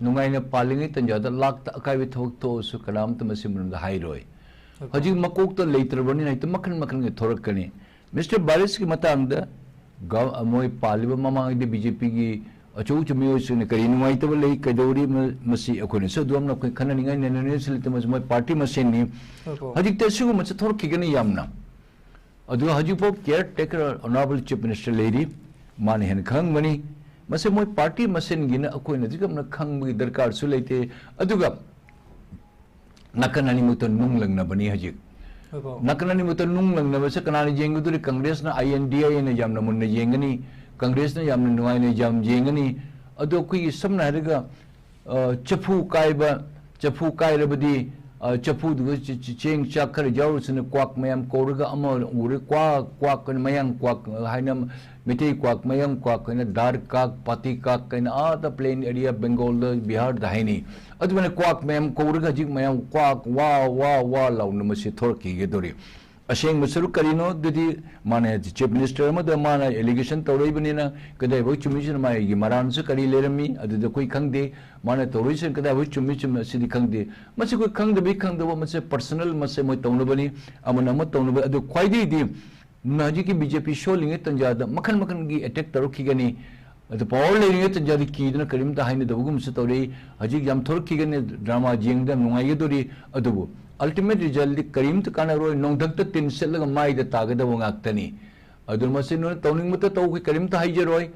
नुंगाइना पालिंगे तंजादा लाख अकाइबे थोक तो सु कलाम त मसे मुन हाइरोय हजि मकोक त लेत्रबनि नाइ त मखन मखन के थोरकनी मिस्टर बारिस की मतंग द मोय पालिबा ममांग दे बीजेपी की अचौ चमियो सुने करी नुंगाइ त ले कदौरी मसी अखोने स दुम न खन निंगाइ नेने सिल त मोय पार्टी मसेन नि हजि त सुगु मसे थोरकिगनि यामना अदु हजि पो care taker honourable chief minister lady माने हन खंगमनी मसे मोय पार्टी मसेन गिना अखोने जिगम न खंगबि दरकार सु लेते अदुगा नकनानी मुत नुंग लंगना बनी हजि नकनानी मुत नुंग लंगना बसे कनानी जेंगुदुरी कांग्रेस ना INDI ने जामना मुन्ने जेंगनी कांग्रेस ने जामना नुआई ने जाम जेंगनी अदो कुई समना हरगा चफू कायरबदी चफू चेंग चाखर जाउसने क्वाक मयाम कोरगा अम उरे क्वाक मयांग क्वाक हाइनम मिटे क्वाक मयांग क्वाक ने दार काक पाती काक कन the plain area Bengal Bihar दहाइनी अदुने क्वाक मयाम कोरगा जिक मयाम क्वाक वा लाउन मसे थोरकी गेदोरी अशेंग मसरु करिनो दुदी माने चीफ मिनिस्टर मद माना एलिगेशन तौरैबनिना कदाय बो चुमिसन माय गी मरान से करी लेरमी अदु कोई खंगदे माने तौरैसन कदाय बो चुमिचम सिदि खंगदे मसे कोई खंगदबि खंगदबो मसे पर्सनल मसे मोय तौनबनी अमन अम तौनब अदु ख्वाइदि दि नाजी की बीजेपी शोलिंगे तंजाद मखन मखन की अटैक तौरखिगनी अदु पावर लेरिंगे तंजाद कीदना करिम ता हाइने दबगुम से तौरै हजि याम थोरखिगने ड्रामा जेंगदा नुंगाइगदोरी अदुबो अल्टीमेट रिजल्ट करीम तो काना रोय नोंदक तिन सेलग माइद तागदब गाक्तनी अदु मसे नो तौनिंग मत तौ करीम तो हाइजरोय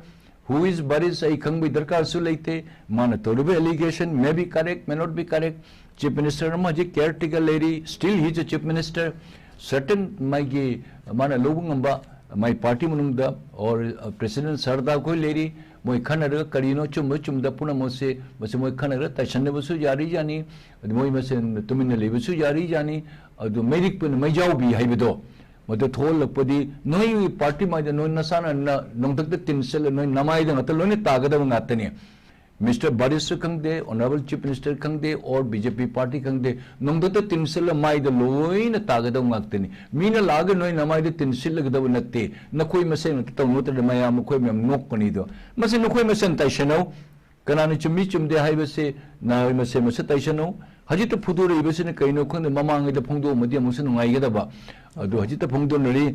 हु इज बारिस आई खंगबि दरकार सु लेते मान तौरबे allegation may be correct may not be correct chief minister मजे केयर टेकर लेरी still he is a chief minister certain माइगे मान लोबंगबा माइ पार्टी मनुंगदा और प्रेसिडेंट सरदा को लेरी मोय खनर करीनो चुमदा पुना मोसे मोय खनर तैसनबसु यारी जानी मोय मसे तुमिन लेबसु यारी जानी अदु मेरिक पुन मैजाउबी हाइबदो मदो थोलपदी नोय पार्टी माइदा नोय नसाना नोंदक तिनसेल नोय नमाइदा नत लोने तागदब गातनी मिस्टर बारिस खंगदे ऑनरेबल चीफ मिनिस्टर खंगदे और बीजेपी पार्टी खंगदे नोंदक तिनसेल माइद लोइन तागदब गातनी मीना लाग नोय नमाइदा तिनसेल गदब नत्ते नखोय मसे तौनोत मया मखोय मेम नोकनीदो मसे नखोय मसे तैसनौ कनानि चुम्मी चुमदे हाइबसे नाय मसे मसे तैसनौ हजित फुदुर इबसिने कइनो खंदे ममांगैदा फोंदो मदि अमुसे नुंगाइगदबा अदु हजित फोंदो नरी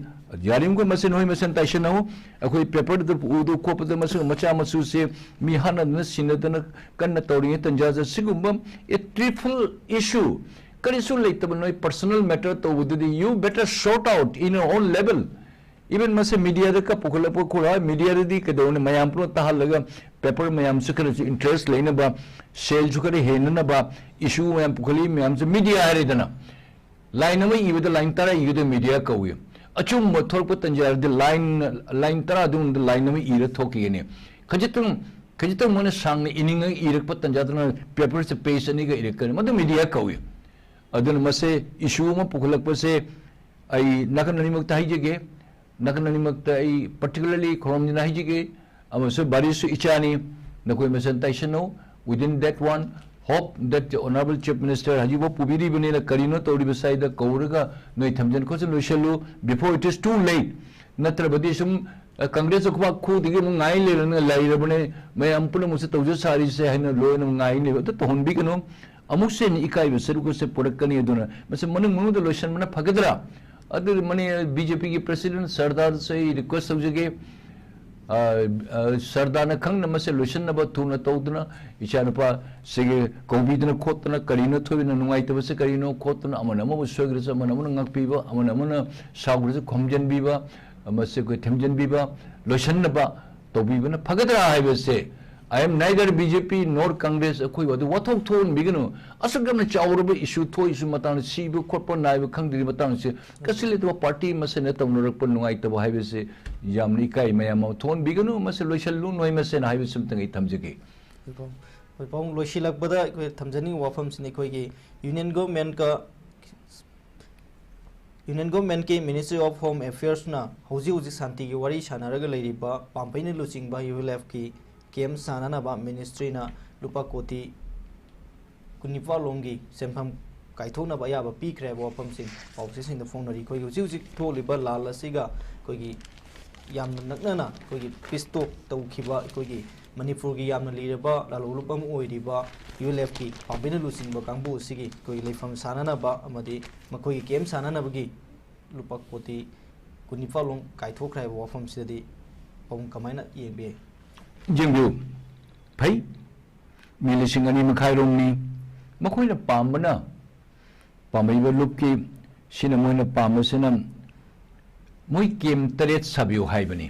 यारिमगो मसे नोय मसे तैसनौ अखोय पेपर द उदु खोपद मसे मचा मसु से मी हानन सिनदन कन्न तौरिए तंजाज सिगुंबम ए ट्रिपल इशू करिसु लेतब नोय पर्सनल मैटर तो उदुदी you better sort out in your own level even मसे मीडिया का पुखलप खुरा मीडिया दी कदौने मयाम पुरो तहलगा पेपर मयाम सुकर इंटरेस्ट लेनबा सेल सुकर हेननबा इशू मयाम पुखली मयाम से मीडिया हरेदना लाइन में इबद लाइन तरा इगद मीडिया कौय अचुम थोरप तंजार द लाइन तरा दुम लाइन में इर थोकिने खजितम मन सांग इनिंग इरक तंजादना पेपर से पेज अनि ग इरक मद मीडिया कौय अदन मसे इशू में पुखलप से आई नकन निमक ताहिजगे नकननिमक पर्टिकुलरली खोमजना हाइजिगे अमसो बारिसु इचानी नकोय मसन तैसनो within that one hope that the honourable chief minister हाजिबो पुबिरी बनेना करिनो तौरी बसाइदा कौरगा नोय थमजन खोस लोइसलु before it is too late नत्रबदि सुम कांग्रेस अखबा खु दिगे मु ngai लेरन लाइरबने मै अमपुन मुसे तौजो सारी से हन लोयन ngai ने तो तोहनबी कनो अमुसे नि इकाई बसरुको से पुरकनी अदुना मसे मन मुद लोइसन मन फगदरा अदर मने बीजेपी की प्रेसिडेंट सरदार से रिक्वेस्ट होजगे सरदार न खंग नमसे लोशन नब थुना तौदना इचानपा सेगे कौबीदना खोतना करिनो थोबिना नुंगाइतब से करिनो खोतना अमन अम उसग्रस अमन अमन ngakpiba अमन अमन साउग्रस खोमजनबीबा अमसे को थमजनबीबा लोशन नब तौबीबना फगदरा हाइबसे I am neither BJP nor Congress अखोई वदु वथोक थोन बिगनो असगमन चावरब इशू थो इशू मतान सीबु खोपन नाइब खंगदि मतान से कसिले तो पार्टी मसे न तौनरक पर नुंगाइ तब हाइबसे यामनि काई मयाम थोन बिगनो मसे लोइसलु नोय मसे न हाइब समतंग थमजगे पों लोइसिलक बदा थमजनी वाफम सिने खोइगे यूनियन गवर्नमेंट के मिनिस्ट्री ऑफ होम अफेयर्स ना हौजी शांति की वरी सानारग लेरिबा पाम्पैने लुचिंगबा यूएलएफ की केम सानानाबा मिनिस्ट्री ना लुपा कोटी कुनिपालोंगी सेंफम काइथोनाबा याबा पीखरे वाफम सिंग पाउसे सिंग द फोनरी कोई हुजी थोलिबा लाल असिगा कोई याम नकना कोई पिस्तो तौखिबा कोई manipur gi yamna lireba lalolupam oiriba ULF ki pambina lusingba kangbu sigi koi leifam sanana ba amadi makoi kem sanana bagi lupa koti kunipalong kaithokrai wafam sidadi pom kamaina yembe jengbu phai milising ani makhai rongni makoina pambana pamaiba lupki sina moina pamasina moi kem taret sabiyo haibani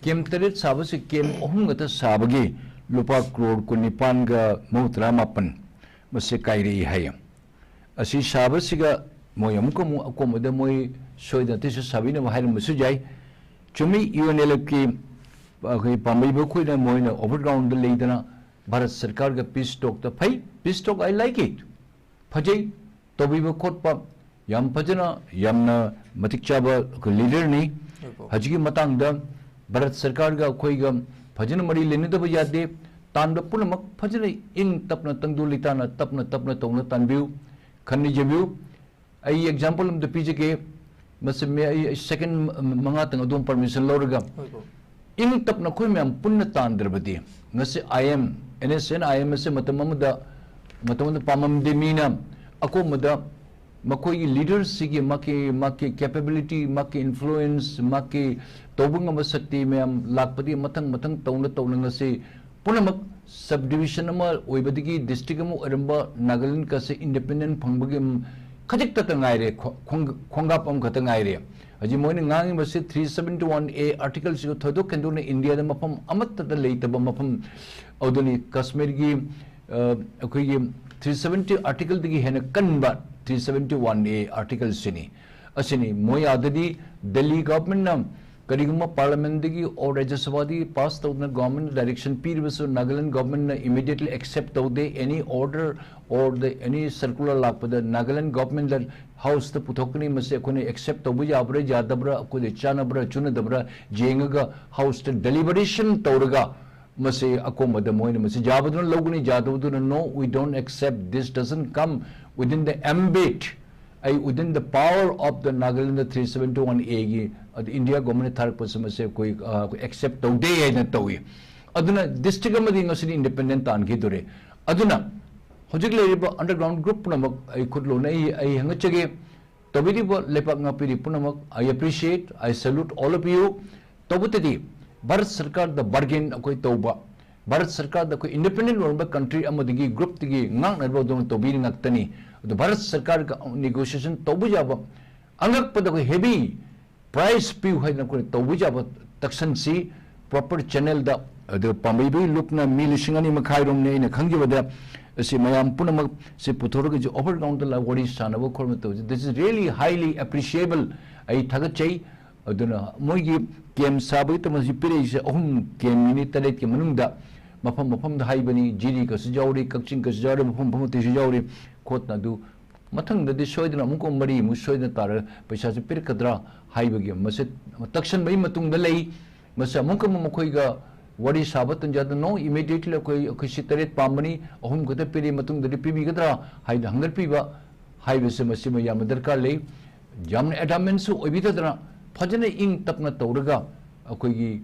kem taret sabase kem ohum gata sabagi lupa crore kunipan ga mautra mapan mase kairi hay asi sabasiga moi amuka mu akomoda moi soida tisa sabina mahal musujai chumi UNLF ki pamaiba khoina moina overground leidana Bharat Sarkar ga peace talk ta phai peace talk I like it phajai tobiba khotpa yam phajana yamna matik chaba ko leader ni hajigi matang da Bharat Sarkar ga khoi ga phajana mari leni da yade tan da punamak phajana ing tapna tangdu litana tapna tongna tanbiu khanni jebiu ai example of the PJK masme ai second manga tang adum permission lorga ing tapna khoi mem punna tan drbadi ngase IM NSN IM se matamamda pamam de mina akomada makoi leaders sigi maki capability maki influence maki tobung ama sakti mem lakpadi matang tawna ngase punamak subdivision ama oibadigi district ama aramba Nagaland ka se independent phangbagi khajik ta ngaire khongap am khata ngaire aji moine ngangi base 371A article si thodok kendune India da mapam amatta da leitaba mapam odoni Kashmir gi akoi 370 article digi hena kanba 371A article sini asini moi adadi Delhi government na kariguma parliament digi or Rajya Sabha di pass tawna government direction piribasu Nagaland government na immediately accept tawde any order or the any circular lakpada Nagaland government that house the puthokni mase kone accept tawbu jabra jadabra ko de chanabra chunadabra jengaga house the deliberation tawraga mase akomada moina mase jabadun loguni jadabudun no we don't accept this doesn't come within the ambit within the power of the Nagaland 371A gi India government thar person se koi accept tawde na tawi aduna district amadi ngasini independent tan gi dore aduna hojik leriba underground group punamak ai khudlo nai ai hangachage tabiriba lepak ngapiri punamak I appreciate I salute all of you tabutadi Bharat Sarkar the bargain akoi tawba Bharat Sarkar the independent orba country amadigi group tigi ngang narba dong tobiri ngaktani the Bharat Sarkar negotiation tawbu jaba angak pada ko heavy price piu hai na ko tawbu jaba taksan si proper channel da the pambibi lukna milishingani makhai rom ne na khangji bada si mayam punamak si puthorga ji overground la wari sanaba khorma to this is really highly appreciable ai thagachai aduna moigi kem sabai to masi pire se ohum kem minute talet ke manungda mafam da haibani jiri ka sujauri kakching ka sujauri mafam te sujauri khotna du mathang da di soidna muko mari mu soidna tar paisa se pir kadra haibagi maset takshan bai matung da lei masa muko mokoi ga wari sabatan jada no immediately koi sitaret pamani ohum gata piri matung da pibi gadra haida hangar piba haibe se masima yam darkar lei jamne adamment su obitadra phajane ing tapna tawraga akoi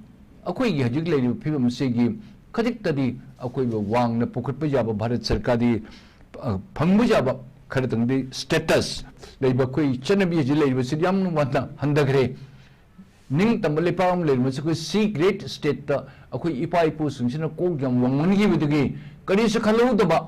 gi hajik lei phibam se gi khadik tadi akoi wang na pokhat pa jaba Bharat Sarkar di phangbu jaba khadang di status lei ba koi chanabi ji lei ba sidyam nu wanda handagre ning tambale pam le ma ko C grade state ta akoi ipai pu sungsina ko gyam wangman gi bidagi kari se khalu da ba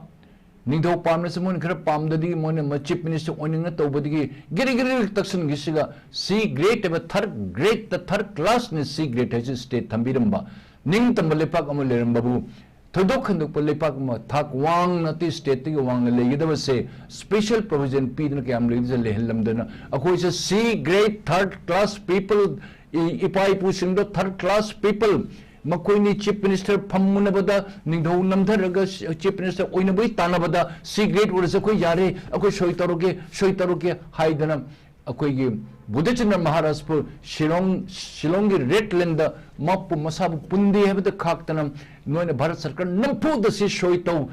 ning do pam na samon khara pam da di mon ma chief minister oning na to badigi giri taksan gi siga C grade ba third class ne C grade ha state thambiram ba ning tambale pak am le ram babu thodok khandok pale pak ma thak wang na ti state ti wang le gi da ba se special provision pi na kyam le le helam da na akoi se C grade third class people ipai pu sing do third class people makoini chief minister phamuna bada ningdau namdharaga chief minister oina bai tana bada C grade urse koi yare akoi soi taroge haidana akoi gi budachana Maharashtra Shillong gi red land mapu masabu pundi hebda khaktanam noina bharat sarkar nampu da si shoi tau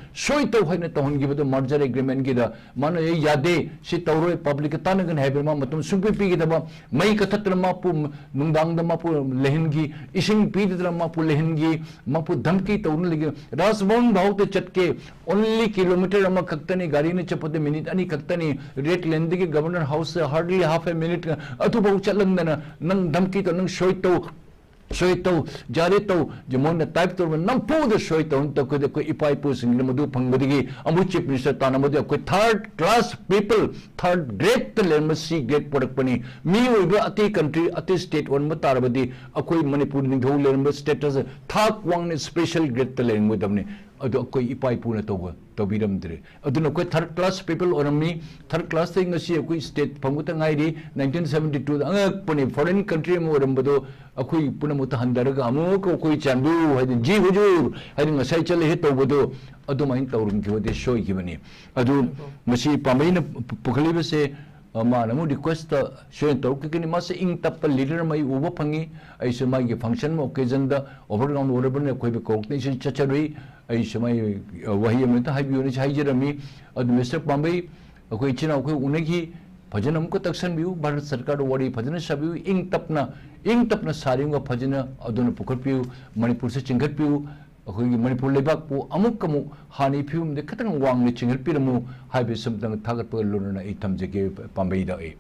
haina tahon gibado merger agreement gida mano ye yade si tauroi public tanagan hebir ma matum sumpi pi gida ba mai katatra mapu nungdang da mapu lehengi ising pi dra mapu lehengi mapu dhamki taurun ligi rasbon bhaute chatke only kilometer ama kaktani gari ne chapode minute ani kaktani rate length ki governor house hardly half a minute atu bau chatlandana nang dhamki to nang shoi tau jare tau jemon type to nampu the shoi tau to ko ipai pu sing madu phangbadigi amu chief minister tanamadu ko third class people third grade the lemasi grade product pani mi oiba ati country ati state one matarabadi akoi manipur ningthau lemba status thak wang special grade the lengmu damne adu akoi ipai pu na tawga tawbiramdre aduna ko third class people orami third class thing asi akoi state phamuta ngairi 1972 angak pani foreign country mo orambado akoi punamuta handaraga amu ko koi chandu hadi ji hujur hadi ngasai chale he tawbado adu main tawrum ki hode shoi ki bani adu masi pamaina pukhaliba se ma namu request show to kini mas ing tap leader mai uba phangi ai se mai function mo occasion da overground order koi be coordination chacharui ai se mai wahi me ta habi oni chai jerami adu mr pambai koi china koi unagi phajana amko taksan biu bharat sarkar wari phajana sabiu ing tapna saring wa phajana aduna pukharpiu manipur se chinghatpiu अखोई मणिपुर लेबाक पु अमुक हानि film दे खतंग वांग ने चिंगल पिरमु highway समतंग थागत प लोनना इ थमजे के पांबई दा ए